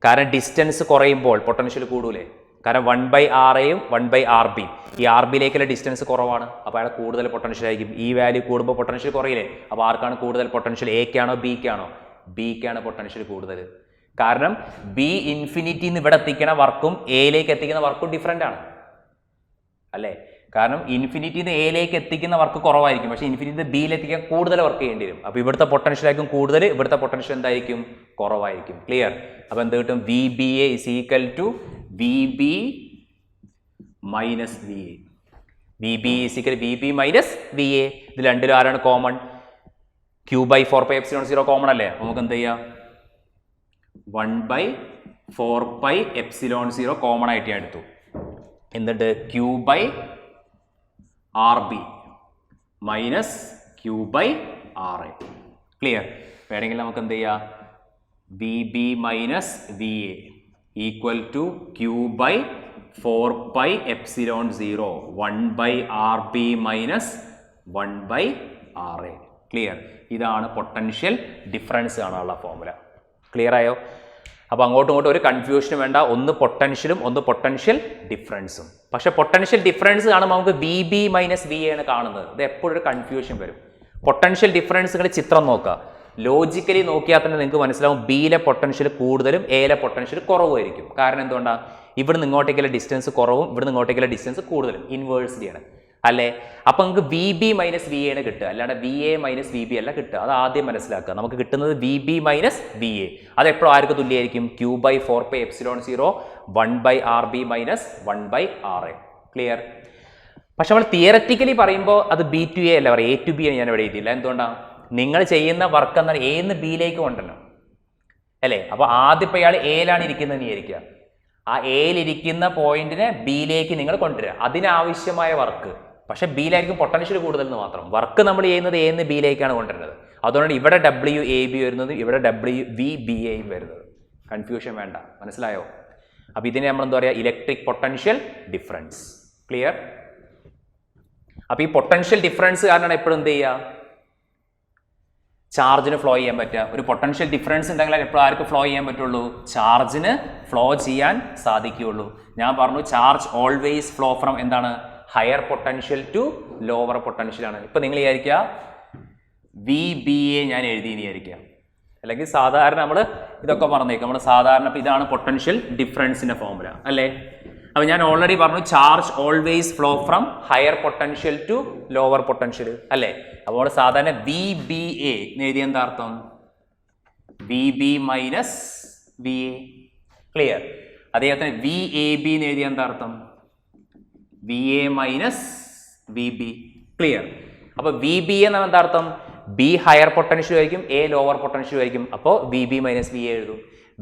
കാരണം ഡിസ്റ്റൻസ് കുറയുമ്പോൾ പൊട്ടൻഷ്യൽ കൂടൂലേ? കാരണം 1/RAയും 1/RB, ഈ RBയിലേക്കുള്ള ഡിസ്റ്റൻസ് കുറവാണ്. അപ്പോൾ അയാൾ കൂടുതൽ പൊട്ടൻഷ്യൽ ആയിരിക്കും. ഈ വാല്യൂ കൂടുമ്പോൾ പൊട്ടൻഷ്യൽ കുറയില്ലേ? അപ്പോൾ ആർക്കാണ് കൂടുതൽ പൊട്ടൻഷ്യൽ? എക്കാണോ ബിക്കാണോ? ബിക്കാണ് പൊട്ടൻഷ്യൽ കൂടുതൽ. കാരണം ബി ഇൻഫിനിറ്റിന്ന് ഇവിടെ എത്തിക്കുന്ന വർക്കും എയിലേക്ക് എത്തിക്കുന്ന വർക്കും ഡിഫറെൻ്റ് ആണ് അല്ലേ? കാരണം ഇൻഫിനിറ്റിന്ന് എയിലേക്ക് എത്തിക്കുന്ന വർക്ക് കുറവായിരിക്കും, പക്ഷേ ഇൻഫിനിറ്റി ബിയിലെത്തിക്കാൻ കൂടുതൽ വർക്ക് ചെയ്യേണ്ടി വരും. അപ്പോൾ ഇവിടുത്തെ പൊട്ടൻഷ്യൽ ആയിരിക്കും കൂടുതൽ, ഇവിടുത്തെ പൊട്ടൻഷ്യൽ എന്തായിരിക്കും? കുറവായിരിക്കും. ക്ലിയർ? അപ്പോൾ എന്ത് കിട്ടും? VBA is equal to VB minus VA. VB is equal to VB minus VA. ഇതിൽ രണ്ടിലും ആരാണ് കോമൺ? Q/4πε0 കോമൺ അല്ലേ? നമുക്ക് എന്ത് ചെയ്യാം? 1/4πε0 കോമൺ ആയിട്ട് ഞാൻ എടുത്തു. എന്നിട്ട് Q/RB മൈനസ് Q/RA. ക്ലിയർ? വേണമെങ്കിൽ നമുക്ക് എന്ത് ചെയ്യാം? VB minus VA equal to Q/4πε0 1/RB minus 1/RA. Clear? ഇതാണ് പൊട്ടൻഷ്യൽ ഡിഫറൻസ് കാണാനുള്ള ഫോർമുല. ക്ലിയർ ആയോ? അപ്പോൾ അങ്ങോട്ടും ഇങ്ങോട്ടും ഒരു കൺഫ്യൂഷനും വേണ്ട. ഒന്ന് പൊട്ടൻഷ്യലും ഒന്ന് പൊട്ടൻഷ്യൽ ഡിഫറൻസും. പക്ഷെ പൊട്ടൻഷ്യൽ ഡിഫറൻസ് കാണുമ്പോൾ നമുക്ക് VB മൈനസ് VA ആണ് കാണുന്നത്. ഇത് എപ്പോഴും ഒരു കൺഫ്യൂഷൻ വരും. പൊട്ടൻഷ്യൽ ഡിഫറൻസുകൾ ചിത്രം നോക്കുക. ലോജിക്കലി നോക്കിയാൽ തന്നെ നിങ്ങൾക്ക് മനസ്സിലാവും ബിയിലെ പൊട്ടൻഷ്യൽ കൂടുതലും എയിലെ പൊട്ടൻഷ്യൽ കുറവായിരിക്കും. കാരണം എന്തുകൊണ്ടാണ്? ഇവിടുന്ന് ഇങ്ങോട്ടേക്കുള്ള ഡിസ്റ്റൻസ് കുറവും ഇവിടുന്ന് ഇങ്ങോട്ടേക്കുള്ള ഡിസ്റ്റൻസ് കൂടുതലും ഇൻവേഴ്സ്ലി ആണ് അല്ലേ? അപ്പം നമുക്ക് VB മൈനസ് VA ആണ് കിട്ടുക, അല്ലാണ്ട് VA മൈനസ് VB അല്ല കിട്ടുക. അത് ആദ്യം മനസ്സിലാക്കുക. നമുക്ക് കിട്ടുന്നത് VB മൈനസ് VA. അതെപ്പോഴും ആർക്ക് തുല്യമായിരിക്കും? Q/4πε0 1/RB minus 1/RA. Clear? പക്ഷെ നമ്മൾ തിയററ്റിക്കലി പറയുമ്പോൾ അത് B to A അല്ല പറയുക, A to B ആണ് ഞാൻ ഇവിടെ എഴുതിയില്ല. എന്തുകൊണ്ടാണ്? നിങ്ങൾ ചെയ്യുന്ന വർക്ക് എന്നാൽ A നിന്ന് Bയിലേക്ക് കൊണ്ടുവരണം അല്ലേ? അപ്പോൾ ആദ്യം ഇപ്പോൾ ഇയാൾ Aയിലാണ് ഇരിക്കുന്നത് വിചാരിക്കുക. ആ Aയിലിരിക്കുന്ന പോയിന്റിനെ Bയിലേക്ക് നിങ്ങൾ കൊണ്ടുവരിക. അതിനാവശ്യമായ വർക്ക്. പക്ഷെ ബിയിലായിരിക്കും പൊട്ടൻഷ്യൽ കൂടുതൽ എന്ന് മാത്രം. വർക്ക് നമ്മൾ ചെയ്യുന്നത് A നിന്ന് Bയിലേക്കാണ് കൊണ്ടുവരുന്നത്. അതുകൊണ്ടാണ് ഇവിടെ WAB വരുന്നത്, ഇവിടെ WVBAയും വരുന്നത്. കൺഫ്യൂഷൻ വേണ്ട. മനസ്സിലായോ? അപ്പോൾ ഇതിനെ നമ്മൾ എന്താ പറയുക? Electric potential difference. ക്ലിയർ? അപ്പോൾ ഈ പൊട്ടൻഷ്യൽ ഡിഫറൻസ് കാരണമാണ് എപ്പോഴും എന്ത് ചെയ്യുക? ചാർജിന് ഫ്ലോ ചെയ്യാൻ പറ്റുക. ഒരു പൊട്ടൻഷ്യൽ ഡിഫറൻസ് ഉണ്ടെങ്കിൽ എപ്പോഴും ആർക്ക് ഫ്ലോ ചെയ്യാൻ പറ്റുള്ളൂ? ചാർജിന് ഫ്ലോ ചെയ്യാൻ സാധിക്കുകയുള്ളൂ. ഞാൻ പറഞ്ഞു ചാർജ് ഓൾവേസ് ഫ്ലോ ഫ്രം എന്താണ്? Higher potential to lower potential ആണ്. ഇപ്പം നിങ്ങൾ വിചാരിക്കുക VBA ഞാൻ എഴുതി വിചാരിക്കുക, അല്ലെങ്കിൽ സാധാരണ നമ്മൾ ഇതൊക്കെ പറഞ്ഞേക്കും. നമ്മൾ സാധാരണ ഇപ്പം ഇതാണ് പൊട്ടൻഷ്യൽ ഡിഫറൻസിൻ്റെ ഫോർമുല അല്ലേ? അപ്പോൾ ഞാൻ ഓൾറെഡി പറഞ്ഞു charge always flow from higher potential to lower potential അല്ലേ? അപ്പോൾ സാധാരണ VBA എന്ന് എഴുതിയ എന്താ അർത്ഥം? V B minus V A. Clear. അതേപോലെ തന്നെ വി എ ബി എന്ന് എഴുതിയ എന്താ അർത്ഥം? V A minus V B. Clear. അപ്പൊ വി ബി എന്ന് എന്താ അർത്ഥം? ബി ഹയർ പൊട്ടൻഷ്യൽ ആയിരിക്കും, എ ലോവർ പൊട്ടൻഷ്യൽ ആയിരിക്കും. അപ്പോൾ V B minus V A എഴുതും.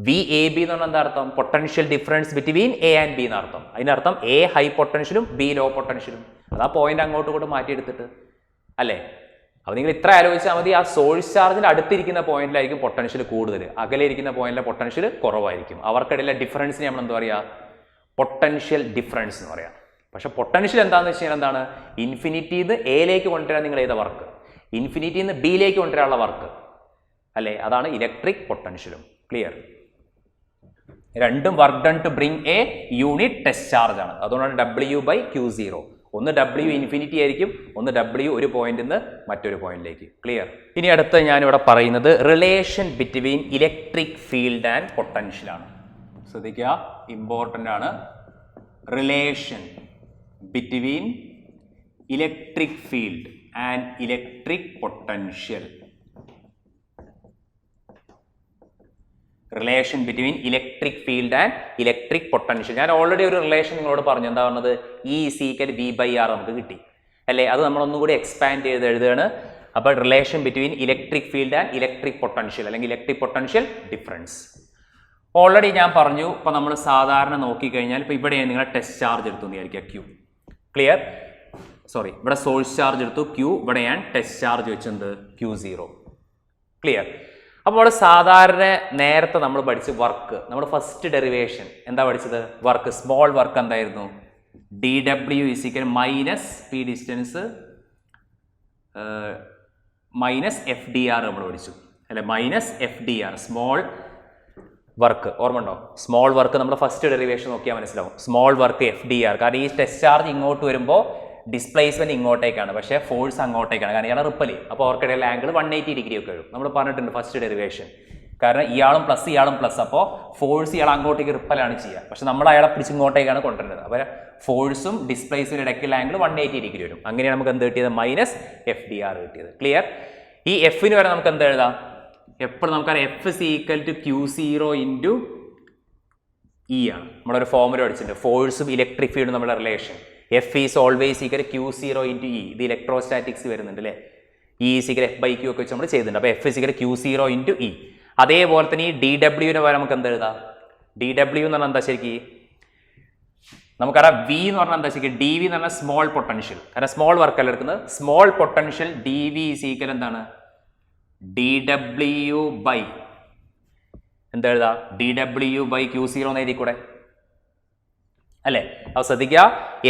വി എ ബി എന്ന് പറഞ്ഞാൽ എന്താ അർത്ഥം? Potential difference between A and B എന്നർത്ഥം. അതിനർത്ഥം എ ഹൈ പൊട്ടൻഷ്യലും ബി ലോ പൊട്ടൻഷ്യലും. അതാ പോയിന്റ് അങ്ങോട്ടും ഇങ്ങോട്ടും മാറ്റിയെടുത്തിട്ട് അല്ലേ. അപ്പോൾ നിങ്ങൾ ഇത്ര ആലോചിച്ചാൽ മതി. ആ സോഴ്സ് ചാർജിന്റെ അടുത്തിരിക്കുന്ന പോയിന്റിലായിരിക്കും പൊട്ടൻഷ്യൽ കൂടുതൽ, അകലെ ഇരിക്കുന്ന പോയിന്റിലെ പൊട്ടൻഷ്യൽ കുറവായിരിക്കും. അവർക്കിടയിലെ ഡിഫറൻസിന് നമ്മൾ എന്താ പറയുക? പൊട്ടൻഷ്യൽ ഡിഫറൻസ് എന്ന് പറയാം. പക്ഷെ പൊട്ടൻഷ്യൽ എന്താണെന്ന് വെച്ച് കഴിഞ്ഞാൽ എന്താണ്? ഇൻഫിനിറ്റിന്ന് എയിലേക്ക് കൊണ്ടുവരാൻ നിങ്ങൾ ചെയ്ത വർക്ക്, ഇൻഫിനിറ്റിന്ന് ബിയിലേക്ക് കൊണ്ടുവരാനുള്ള വർക്ക് അല്ലേ, അതാണ് ഇലക്ട്രിക് പൊട്ടൻഷ്യലും. ക്ലിയർ. രണ്ടും work done to bring a unit test charge ആണ്. അതുകൊണ്ടാണ് W/Q0. ഒന്ന് W ഇൻഫിനിറ്റി ആയിരിക്കും, ഒന്ന് W ഒരു പോയിന്റിൽ നിന്ന് മറ്റൊരു പോയിന്റിലേക്ക്. ക്ലിയർ. ഇനി അടുത്ത് ഞാനിവിടെ പറയുന്നത് relation between electric field and potential ആണ്. ശ്രദ്ധിക്കുക, ഇമ്പോർട്ടൻ്റ് ആണ്. Relation between electric field and electric potential. Relation between electric field and electric potential. ഞാൻ ഓൾറെഡി ഒരു റിലേഷൻ നിങ്ങളോട് പറഞ്ഞു. എന്താ പറഞ്ഞത്? E = V/R നമുക്ക് കിട്ടി അല്ലേ. അത് നമ്മളൊന്നും കൂടി എക്സ്പാൻഡ് ചെയ്ത് എഴുതുകയാണ്. അപ്പോൾ relation between electric field and electric potential അല്ലെങ്കിൽ ഇലക്ട്രിക് പൊട്ടൻഷ്യൽ ഡിഫറൻസ് ഓൾറെഡി ഞാൻ പറഞ്ഞു. ഇപ്പോൾ നമ്മൾ സാധാരണ നോക്കിക്കഴിഞ്ഞാൽ ഇപ്പോൾ ഇവിടെ നിങ്ങൾ ടെസ്റ്റ് ചാർജ് എടുത്തു എന്ന് വിചാരിക്കുക, Q. ക്ലിയർ. സോറി, ഇവിടെ സോഴ്സ് ചാർജ് എടുത്തു Q, ഇവിടെ ഞാൻ ടെസ്റ്റ് ചാർജ് വെച്ചത് Q0. ക്ലിയർ. അപ്പോൾ അവിടെ സാധാരണ നേരത്തെ നമ്മൾ പഠിച്ച വർക്ക്, നമ്മുടെ ഫസ്റ്റ് ഡെറിവേഷൻ എന്താ പഠിച്ചത്? വർക്ക്, സ്മോൾ വർക്ക് എന്തായിരുന്നു? dW = minus P distance minus FDR നമ്മൾ പഠിച്ചു അല്ലെ. മൈനസ് FDR സ്മോൾ വർക്ക് ഓർമ്മ ഉണ്ടോ? സ്മോൾ വർക്ക് നമ്മുടെ ഫസ്റ്റ് ഡെറിവേഷൻ നോക്കിയാൽ മനസ്സിലാവും. Small work FDR. കാരണം ഈ ടെസ്റ്റ് ചാർജ് ഇങ്ങോട്ട് വരുമ്പോൾ ഡിസ്പ്ലേസ്മെന്റ് ഇങ്ങോട്ടേക്കാണ്, പക്ഷേ ഫോഴ്സ് അങ്ങോട്ടേക്കാണ്. കാരണം ഇയാളെ റിപ്പല്. അപ്പോൾ അവർക്കിടയിൽ ആംഗിൾ 180 ഡിഗ്രി ഒക്കെ വരും. നമ്മൾ പറഞ്ഞിട്ടുണ്ട് ഫസ്റ്റ് ഡെറിവേഷൻ. കാരണം ഇയാളും പ്ലസ്, അപ്പോൾ ഫോഴ്സ് ഇയാൾ അങ്ങോട്ടേക്ക് റിപ്പലാണ് ചെയ്യുക. പക്ഷെ നമ്മൾ അയാളെ പിടിച്ച് ഇങ്ങോട്ടേക്കാണ് കൊണ്ടുവരുന്നത്. അപ്പോൾ ഫോഴ്സും ഡിസ്പ്ലേസ്മെന്റ് ഇടയ്ക്കുള്ള ആംഗിൾ 180 ഡിഗ്രി വരും. അങ്ങനെയാണ് നമുക്ക് എന്ത് കിട്ടിയത്? മൈനസ് FDR കിട്ടിയത്. ക്ലിയർ. ഈ എഫിന് വരെ നമുക്ക് എന്ത് എഴുതാം? എപ്പോഴും നമുക്കറിയാം F = Q0 × E ആണ്. നമ്മളൊരു ഫോർമുല പഠിച്ചിട്ടുണ്ട്. ഫോഴ്സും ഇലക്ട്രിക് ഫീൽഡും നമ്മുടെ relation. F is always = Q0 × E. ഇത് ഇലക്ട്രോസ്റ്റാറ്റിക്സ് വരുന്നുണ്ട് അല്ലേ. E = F/Q ഒക്കെ വെച്ച് നമ്മൾ ചെയ്തിട്ടുണ്ട്. അപ്പോൾ F = Q0 × E. അതേപോലെ തന്നെ ഈ dW വരെ നമുക്ക് എന്ത് എഴുതാം? dW എന്ന് പറഞ്ഞാൽ എന്താ ശരിക്കും? നമുക്കറിയാം V എന്ന് പറഞ്ഞാൽ എന്താ ശരിക്കും? dV എന്ന് പറഞ്ഞാൽ സ്മോൾ പൊട്ടൻഷ്യൽ. കാരണം സ്മോൾ വർക്ക് അല്ല എടുക്കുന്നത്. സ്മോൾ പൊട്ടൻഷ്യൽ dV = എന്താണ്? dW എന്താ എഴുതാ? dW/Q0 എന്ന് എഴുതി കൂടെ അല്ലേ. അപ്പോൾ ശ്രദ്ധിക്കുക,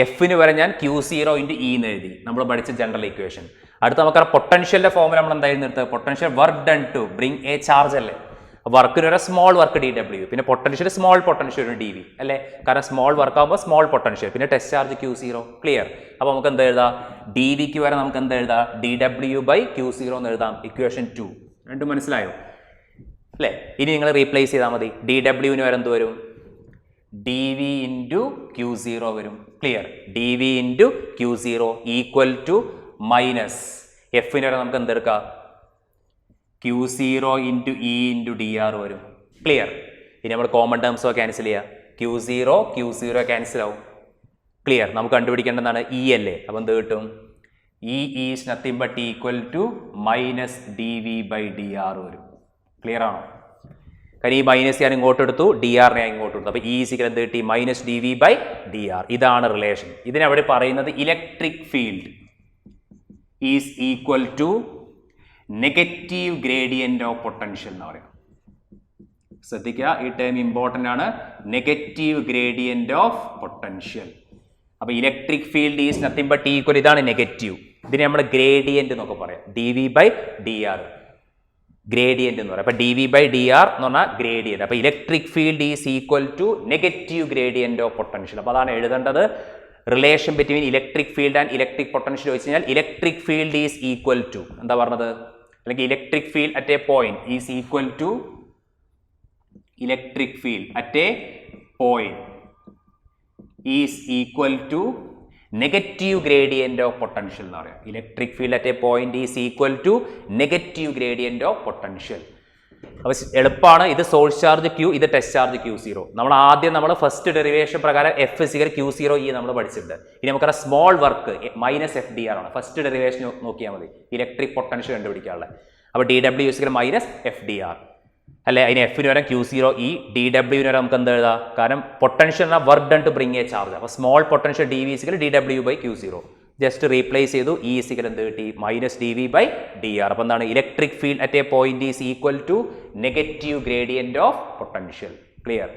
എഫിന് വരെ ഞാൻ Q0 × E എന്ന് എഴുതി. നമ്മൾ പഠിച്ച ജനറൽ ഇക്വേഷൻ. അടുത്ത നമുക്കറിയാം പൊട്ടൻഷ്യലിന്റെ ഫോർമുല നമ്മൾ എന്തായിരുന്നു എടുത്തത്? Potential work done to bring a charge അല്ലേ. വർക്കിന് വരെ സ്മോൾ വർക്ക് dW, പിന്നെ പൊട്ടൻഷ്യൽ സ്മോൾ പൊട്ടൻഷ്യൽ dV അല്ലേ. കാരണം സ്മോൾ വർക്ക് ആകുമ്പോൾ സ്മോൾ പൊട്ടൻഷ്യൽ, പിന്നെ ടെസ്റ്റ് ചാർജ് Q0. ക്ലിയർ. അപ്പോൾ നമുക്ക് എന്താ എഴുതാം? dVക്ക് വരെ നമുക്ക് എന്താ എഴുതാം? dW/Q0 എന്ന് എഴുതാം. ഇക്വേഷൻ 2. രണ്ടും മനസ്സിലായോ അല്ലേ? ഇനി നിങ്ങൾ റീപ്ലേസ് ചെയ്താൽ മതി. dWന് വരെ എന്ത് വരും? dV × Q0 വരും. ക്ലിയർ. dV × Q0 = മൈനസ് എഫിന് വരെ നമുക്ക് എന്തെടുക്കാം? Q0 × E × dR വരും. ക്ലിയർ. ഇനി നമ്മൾ കോമൺ ടേംസോ ക്യാൻസൽ ചെയ്യുക. Q0 ക്യാൻസൽ ആവും. ക്ലിയർ. നമുക്ക് കണ്ടുപിടിക്കേണ്ടതാണ് E അല്ലേ. അപ്പോൾ എന്ത് കിട്ടും? E is nothing but equal to minus dV/dR വരും. ക്ലിയർ ആണോ? കാരണം ഈ മൈനസ് ഞാൻ ഇങ്ങോട്ട് എടുത്തു, dR ഞാൻ ഇങ്ങോട്ട് എടുത്തു. അപ്പോൾ E = എന്ത് കിട്ടി? Minus dV/dR. ഇതാണ് റിലേഷൻ. ഇതിനവിടെ പറയുന്നത് electric field is equal to negative gradient of potential എന്ന് പറയാം. ശ്രദ്ധിക്കുക, ഈ ടേം ഇമ്പോർട്ടൻ്റ് ആണ്. Negative gradient of potential. അപ്പോൾ electric field is nothing but equal, ഇതാണ് നെഗറ്റീവ്. ഇതിനെ നമ്മൾ ഗ്രേഡിയന്റ് എന്നൊക്കെ പറയാം. dV/dR ഗ്രേഡിയന്റ് എന്ന് പറയാം. അപ്പോൾ dV/dR എന്ന് പറഞ്ഞാൽ ഗ്രേഡിയന്റ്. അപ്പോൾ electric field is equal to negative gradient of potential. അപ്പോൾ അതാണ് എഴുതേണ്ടത്. Relation between electric field and electric potential വെച്ച് കഴിഞ്ഞാൽ electric field is equal to എന്താ പറഞ്ഞത്? അല്ലെങ്കിൽ electric field at a point is equal to electric field at a point is equal to negative gradient of potential എന്ന് പറയാം. Electric field at a point is equal to negative gradient of potential. അപ്പോൾ എളുപ്പമാണ്. ഇത് source charge Q, ഇത് test charge Q0. നമ്മൾ first derivation പ്രകാരം F Q0E നമ്മൾ പഠിച്ചിട്ടുണ്ട്. ഇനി നമുക്കറിയാം സ്മോൾ വർക്ക് -FDR ആണ്. ഫസ്റ്റ് ഡെറിവേഷൻ നോക്കിയാൽ മതി, ഇലക്ട്രിക് പൊട്ടൻഷ്യൽ കണ്ടുപിടിക്കാനുള്ള. അപ്പോൾ DW -FDR അല്ലെ, അതിന് എഫിന് വരാൻ Q0E, DW നമുക്ക് എന്താ എഴുതാം, കാരണം potential work done to bring a charge. അപ്പോൾ small potential DV DW/Q0. Just replace ചെയ്തു, E എന്ത് കിട്ടി, -dV/dr. അപ്പോൾ എന്താണ്, electric field at a point is equal to negative gradient of potential. Clear?